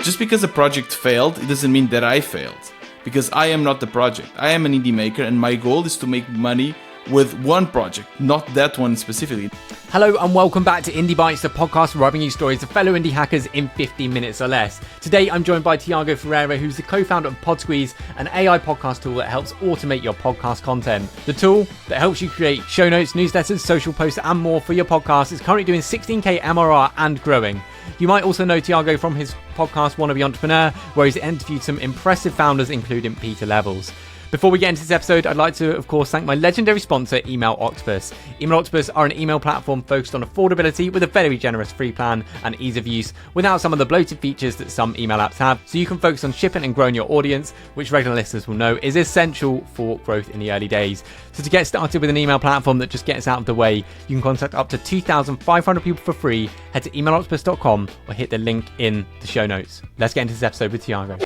Just because a project failed, it doesn't mean that I failed. Because I am not the project. I am an indie maker, and my goal is to make money with one project, not that one specifically. Hello and welcome back to Indie Bites, the podcast writing you stories of fellow indie hackers in 15 minutes or less. Today I'm joined by Tiago Ferreira, who's the co-founder of Podsqueeze, an AI podcast tool that helps automate your podcast content. The tool that helps you create show notes, newsletters, social posts and more for your podcast is currently doing 16k MRR and growing. You might also know Tiago from his podcast Wannabe Entrepreneur, where he's interviewed some impressive founders including Pieter Levels. Before we get into this episode, I'd like to, of course, thank my legendary sponsor, Email Octopus. Email Octopus are an email platform focused on affordability with a very generous free plan and ease of use without some of the bloated features that some email apps have, so you can focus on shipping and growing your audience, which regular listeners will know is essential for growth in the early days. So to get started with an email platform that just gets out of the way, you can contact up to 2,500 people for free. Head to emailoctopus.com or hit the link in the show notes. Let's get into this episode with Tiago.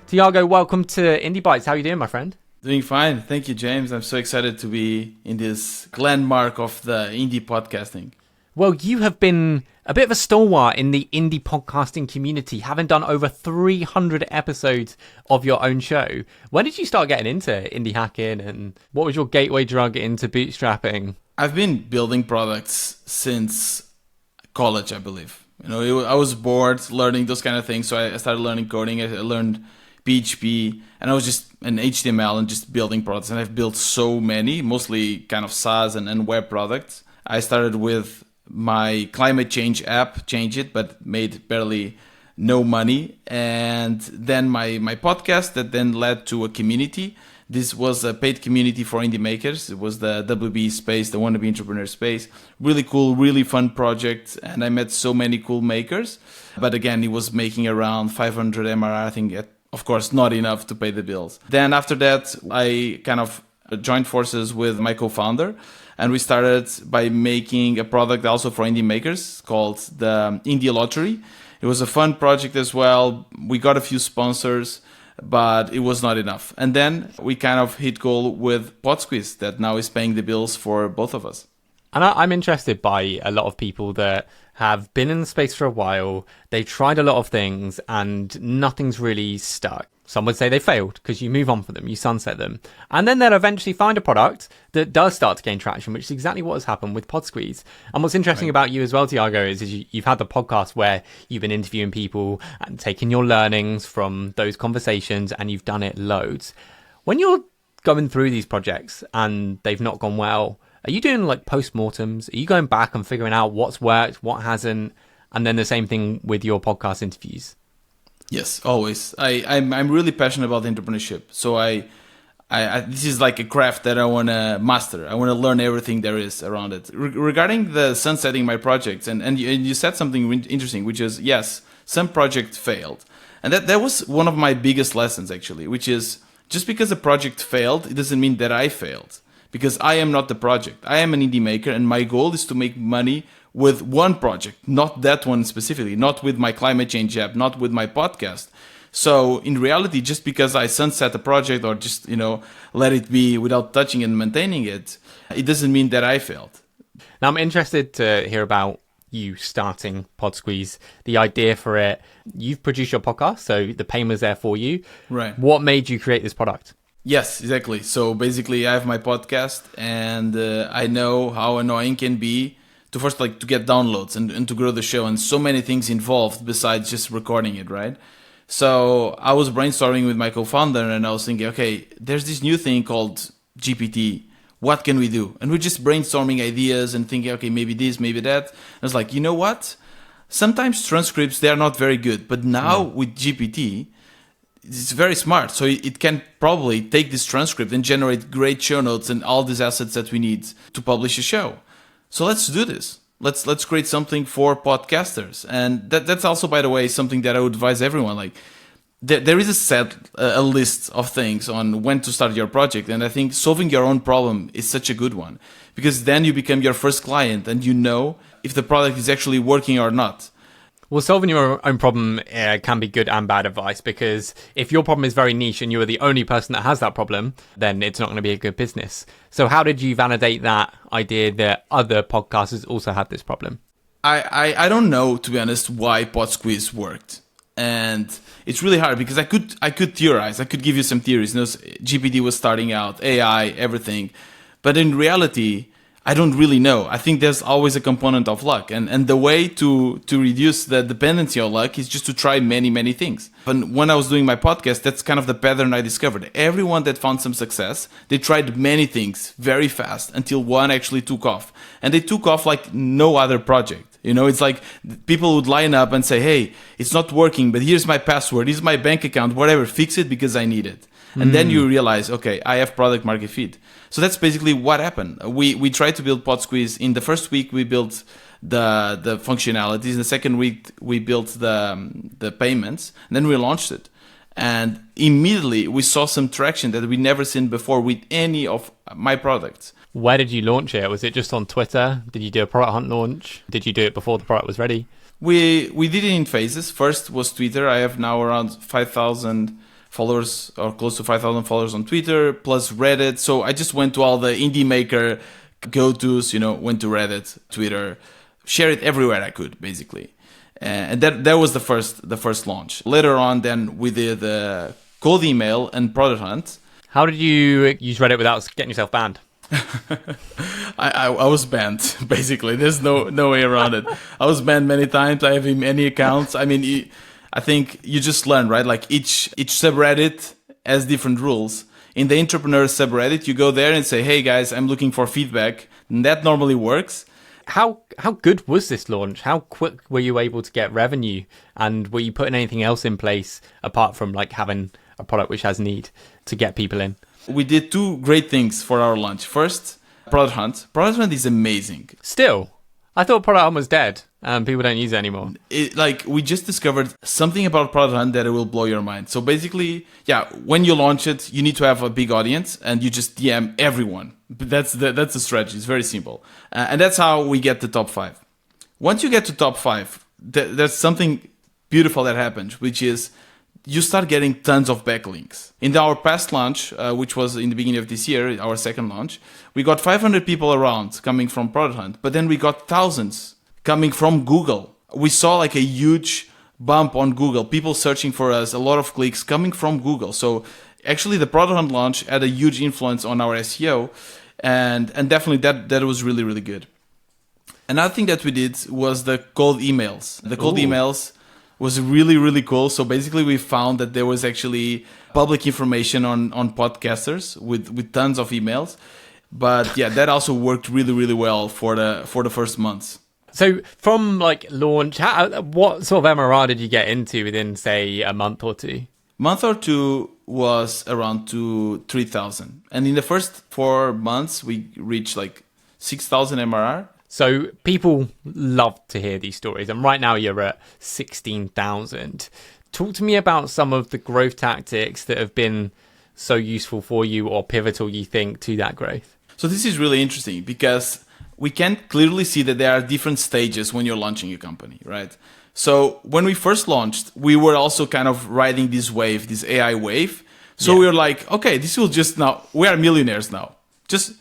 Tiago, welcome to Indie Bites. How are you doing, my friend? Doing fine. Thank you, James. I'm so excited to be in this landmark of the indie podcasting. Well, you have been a bit of a stalwart in the indie podcasting community, having done over 300 episodes of your own show. When did you start getting into indie hacking, and what was your gateway drug into bootstrapping? I've been building products since college, I believe. I was bored learning those kind of things, so I started learning coding. I learned PHP, and I was just an HTML and just building products. And I've built so many, mostly kind of SaaS and web products. I started with my climate change app, Change It, but made barely no money. And then my podcast that then led to a community. This was a paid community for indie makers. It was the WB space, the Wannabe Entrepreneur space. Really cool, really fun project. And I met so many cool makers. But again, it was making around 500 MRR, I think, of course, not enough to pay the bills. Then after that, I kind of joined forces with my co-founder, and we started by making a product also for indie makers called the Indie Lottery. It was a fun project as well. We got a few sponsors, but it was not enough. And then we kind of hit goal with Podsqueeze that now is paying the bills for both of us. And I'm interested by a lot of people that have been in the space for a while. They've tried a lot of things and nothing's really stuck. Some would say they failed because you move on from them, you sunset them. And then they'll eventually find a product that does start to gain traction, which is exactly what has happened with Podsqueeze. And what's interesting about you as well, Tiago, is you've had the podcast where you've been interviewing people and taking your learnings from those conversations, and you've done it loads. When you're going through these projects and they've not gone well, are you doing like postmortems? Are you going back and figuring out what's worked, what hasn't? And then the same thing with your podcast interviews? Yes, always. I'm really passionate about entrepreneurship. So I this is like a craft that I want to master. I want to learn everything there is around it. Regarding the sunsetting my projects, and you said something interesting, which is, yes, some project failed. And that was one of my biggest lessons, actually, which is just because a project failed, it doesn't mean that I failed. Because I am not the project. I am an indie maker, and my goal is to make money with one project, not that one specifically, not with my climate change app, not with my podcast. So in reality, just because I sunset a project or just, let it be without touching and maintaining it, it doesn't mean that I failed. Now I'm interested to hear about you starting Podsqueeze, the idea for it. You've produced your podcast, so the pain was there for you. Right. What made you create this product? Yes, exactly. So basically I have my podcast, and I know how annoying can be to first to get downloads and to grow the show, and so many things involved besides just recording it, right? So I was brainstorming with my co-founder, and I was thinking, okay, there's this new thing called GPT. What can we do? And we're just brainstorming ideas and thinking, okay, maybe this, maybe that. I was like, you know what? Sometimes transcripts, they are not very good, but now with GPT, it's very smart. So it can probably take this transcript and generate great show notes and all these assets that we need to publish a show. So let's do this. Let's create something for podcasters. And that's also, by the way, something that I would advise everyone. Like, there is a list of things on when to start your project. And I think solving your own problem is such a good one, because then you become your first client and you know if the product is actually working or not. Well, solving your own problem can be good and bad advice, because if your problem is very niche and you are the only person that has that problem, then it's not going to be a good business. So how did you validate that idea that other podcasters also had this problem? I don't know, to be honest, why Podsqueeze worked. And it's really hard because I could theorize. I could give you some theories. GPT was starting out, AI, everything. But in reality, I don't really know. I think there's always a component of luck. And the way to reduce the dependency on luck is just to try many, many things. And when I was doing my podcast, that's kind of the pattern I discovered. Everyone that found some success, they tried many things very fast until one actually took off. And they took off like no other project. It's like people would line up and say, hey, it's not working, but here's my password, here's my bank account, whatever, fix it because I need it. And then you realize, okay, I have product market fit. So that's basically what happened. We tried to build Podsqueeze. In the first week, we built the functionalities. In the second week, we built the payments. And then we launched it. And immediately, we saw some traction that we never seen before with any of my products. Where did you launch it? Was it just on Twitter? Did you do a product hunt launch? Did you do it before the product was ready? We did it in phases. First was Twitter. I have now around 5,000 followers or close to 5,000 followers on Twitter, plus Reddit. So I just went to all the indie maker go-tos, went to Reddit, Twitter, share it everywhere I could, basically. And that was the first launch. Later on, then we did cold email and product hunt. How did you use Reddit without getting yourself banned? I was banned, basically. There's no way around it. I was banned many times. I have many accounts. I mean, I think you just learn, right? Like each subreddit has different rules. In the entrepreneur subreddit, you go there and say, hey guys, I'm looking for feedback. And that normally works. How good was this launch? How quick were you able to get revenue? And were you putting anything else in place apart from like having a product which has need to get people in? We did two great things for our launch. First, Product Hunt. Product Hunt is amazing. Still, I thought Product Hunt was dead and people don't use it anymore. We just discovered something about Product Hunt that it will blow your mind. So basically, when you launch it, you need to have a big audience and you just DM everyone. But that's the strategy. It's very simple. And that's how we get the top 5. Once you get to top 5, there's something beautiful that happens, which is you start getting tons of backlinks. In our past launch, which was in the beginning of this year, our second launch, we got 500 people around coming from Product Hunt, but then we got thousands coming from Google. We saw like a huge bump on Google, people searching for us, a lot of clicks coming from Google. So actually the Product Hunt launch had a huge influence on our SEO, and definitely that was really, really good. Another thing that we did was the cold emails. The cold emails was really, really cool. So basically we found that there was actually public information on podcasters with tons of emails. But that also worked really, really well for the first months. So from like launch, what sort of MRR did you get into within say a month or two? Month or two was around 3,000. And in the first 4 months, we reached like 6,000 MRR. So people love to hear these stories. And right now you're at 16,000. Talk to me about some of the growth tactics that have been so useful for you or pivotal, you think, to that growth. So this is really interesting because we can clearly see that there are different stages when you're launching a company, right? So when we first launched, we were also kind of riding this wave, this AI wave. So we were like, okay, this will just now, we are millionaires now. Just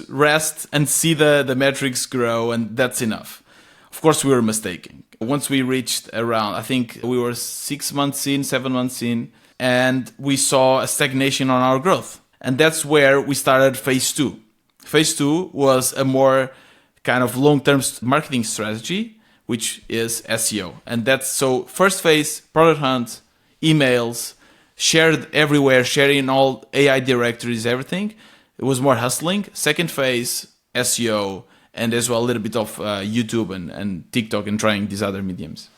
rest and see the metrics grow, and that's enough. Of course, we were mistaken. Once we reached around, I think we were 7 months in, and we saw a stagnation on our growth. And that's where we started phase 2. Phase 2 was a more kind of long-term marketing strategy, which is SEO. And that's so first phase, product hunt, emails, shared everywhere, sharing all AI directories, everything. It was more hustling. Second phase, SEO, and as well a little bit of YouTube and TikTok and trying these other mediums.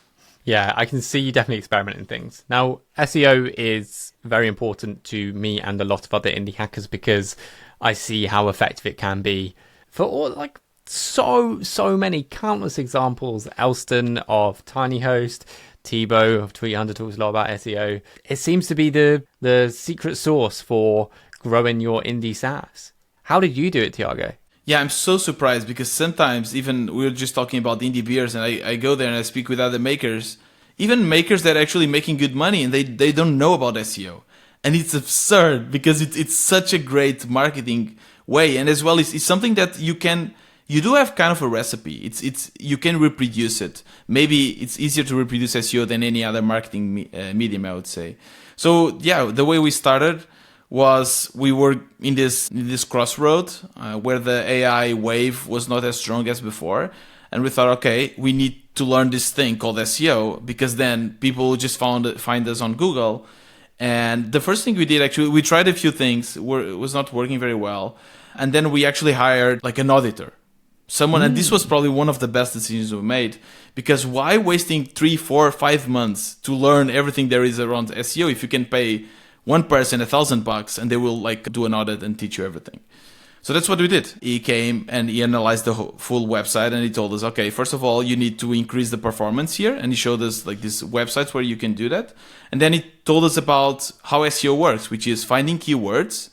Yeah, I can see you definitely experimenting things. Now, SEO is very important to me and a lot of other indie hackers because I see how effective it can be for all, like so many countless examples. Elston of TinyHost, Thibaut of Tweet Hunter talks a lot about SEO. It seems to be the secret sauce for growing your indie SaaS. How did you do it, Tiago? Yeah, I'm so surprised because sometimes even we were just talking about the indie beers and I go there and I speak with other makers, even makers that are actually making good money and they don't know about SEO. And it's absurd because it's such a great marketing way. And as well, it's something that you can you do have kind of a recipe. It's you can reproduce it. Maybe it's easier to reproduce SEO than any other marketing medium, I would say. So yeah, the way we started was we were in this crossroad where the AI wave was not as strong as before, and we thought, okay, we need to learn this thing called SEO, because then people just find us on Google. And the first thing we did, actually, we tried a few things. It was not working very well, and then we actually hired like an auditor, someone, and this was probably one of the best decisions we made, because why wasting 3, 4, 5 months to learn everything there is around SEO if you can pay one person $1,000 and they will like do an audit and teach you everything. So that's what we did. He came and he analyzed the full website, and he told us, okay, first of all, you need to increase the performance here. And he showed us like these websites where you can do that. And then he told us about how SEO works, which is finding keywords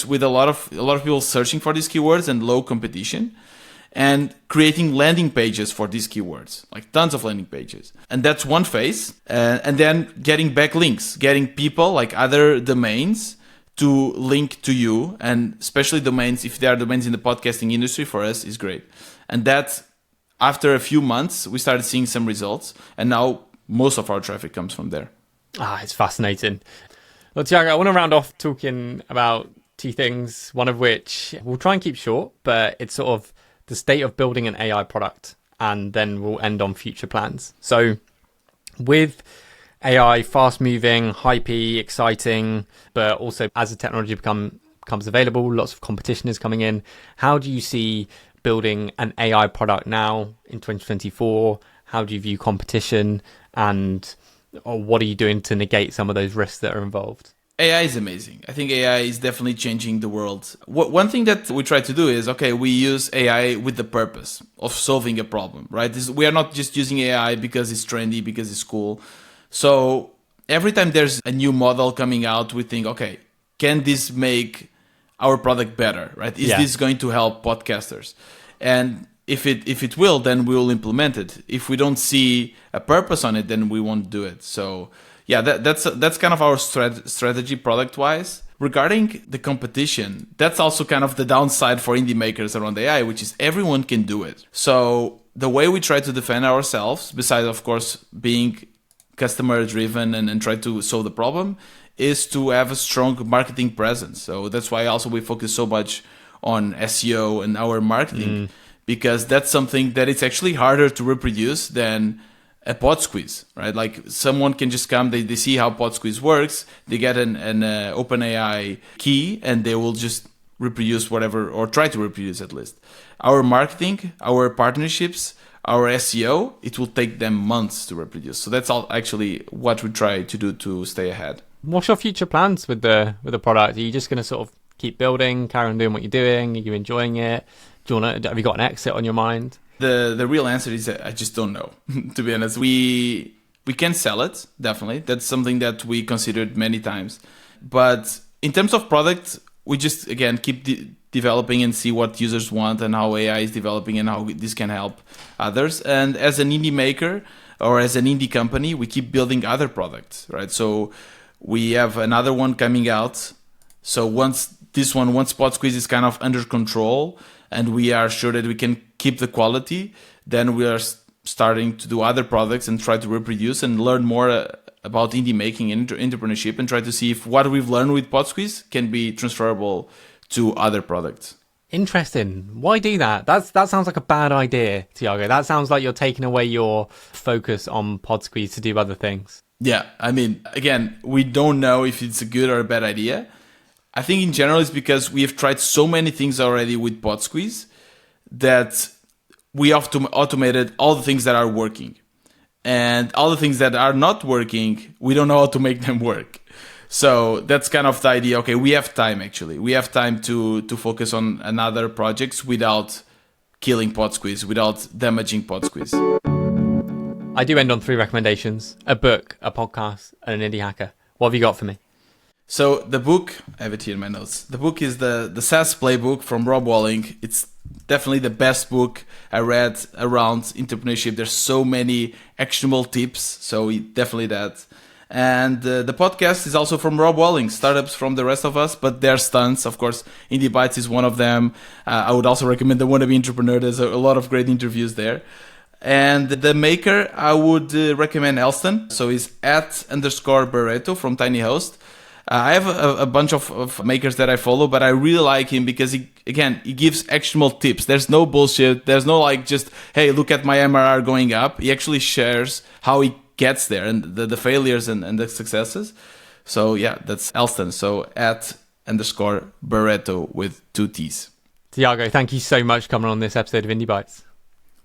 with a lot of people searching for these keywords and low competition, and creating landing pages for these keywords, like tons of landing pages. And that's one phase. And then getting backlinks, getting people like other domains to link to you, and especially domains, if there are domains in the podcasting industry, for us is great. And that, after a few months, we started seeing some results, and now most of our traffic comes from there. It's fascinating. Well, Tiago, I want to round off talking about 2 things, one of which we'll try and keep short, but it's sort of the state of building an AI product, and then we'll end on future plans. So with AI, fast moving, hypey, exciting, but also as the technology becomes available, lots of competition is coming in. How do you see building an AI product now in 2024? How do you view competition, and what are you doing to negate some of those risks that are involved? AI is amazing. I think AI is definitely changing the world. One thing that we try to do is, okay, we use AI with the purpose of solving a problem, right? We are not just using AI because it's trendy, because it's cool. So every time there's a new model coming out, we think, okay, can this make our product better, right? Is this going to help podcasters? And if it will, then we will implement it. If we don't see a purpose on it, then we won't do it. So yeah, that's kind of our strategy product-wise. Regarding the competition, that's also kind of the downside for indie makers around AI, which is everyone can do it. So the way we try to defend ourselves, besides, of course, being customer driven and try to solve the problem, is to have a strong marketing presence. So that's why also we focus so much on SEO and our marketing, because that's something that it's actually harder to reproduce than a Podsqueeze, right? Like someone can just come, they see how Podsqueeze works, they get an OpenAI key, and they will just reproduce whatever, or try to reproduce at least. Our marketing, our partnerships, our SEO, it will take them months to reproduce. So that's all actually what we try to do to stay ahead. What's your future plans with the product? Are you just going to sort of keep building, carry on doing what you're doing? Are you enjoying it? Have you got an exit on your mind? The real answer is I just don't know. To be honest, we can sell it, definitely. That's something that we considered many times. But in terms of product, we just, again, keep developing and see what users want and how AI is developing and how this can help others. And as an indie maker or as an indie company, we keep building other products, right? So we have another one coming out. So once Podsqueeze is kind of under control and we are sure that we can keep the quality, then we are starting to do other products and try to reproduce and learn more about indie making and entrepreneurship, and try to see if what we've learned with Podsqueeze can be transferable to other products. Interesting. Why do that? That sounds like a bad idea, Tiago. That sounds like you're taking away your focus on Podsqueeze to do other things. Yeah, I mean, again, we don't know if it's a good or a bad idea. I think in general it's because we have tried so many things already with Podsqueeze that we have automated all the things that are working. And all the things that are not working, we don't know how to make them work. So that's kind of the idea. Okay, we have time, actually. We have time to focus on another projects without killing Podsqueeze, without damaging Podsqueeze. I do end on 3 recommendations: a book, a podcast, and an indie hacker. What have you got for me? So the book, I have it here in my notes. The book is the SaaS Playbook from Rob Walling. It's definitely the best book I read around entrepreneurship. There's so many actionable tips, so definitely that. And the podcast is also from Rob Walling, startups from the rest of us, but they're stunts. Of course, Indie Bites is one of them. I would also recommend the Wannabe Entrepreneur. There's a lot of great interviews there. And the maker, I would recommend Elston. So he's @_Baretto from Tiny Host. I have a bunch of makers that I follow, but I really like him because he gives actionable tips. There's no bullshit. There's no like just, hey, look at my MRR going up. He actually shares how he gets there and the failures and the successes. So yeah, that's Elston. So @_Baretto with 2 T's. Tiago, thank you so much for coming on this episode of Indie Bites.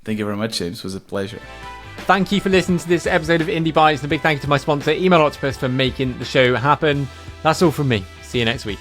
Thank you very much, James. It was a pleasure. Thank you for listening to this episode of Indie Bites, and a big thank you to my sponsor, Email Octopus, for making the show happen. That's all from me. See you next week.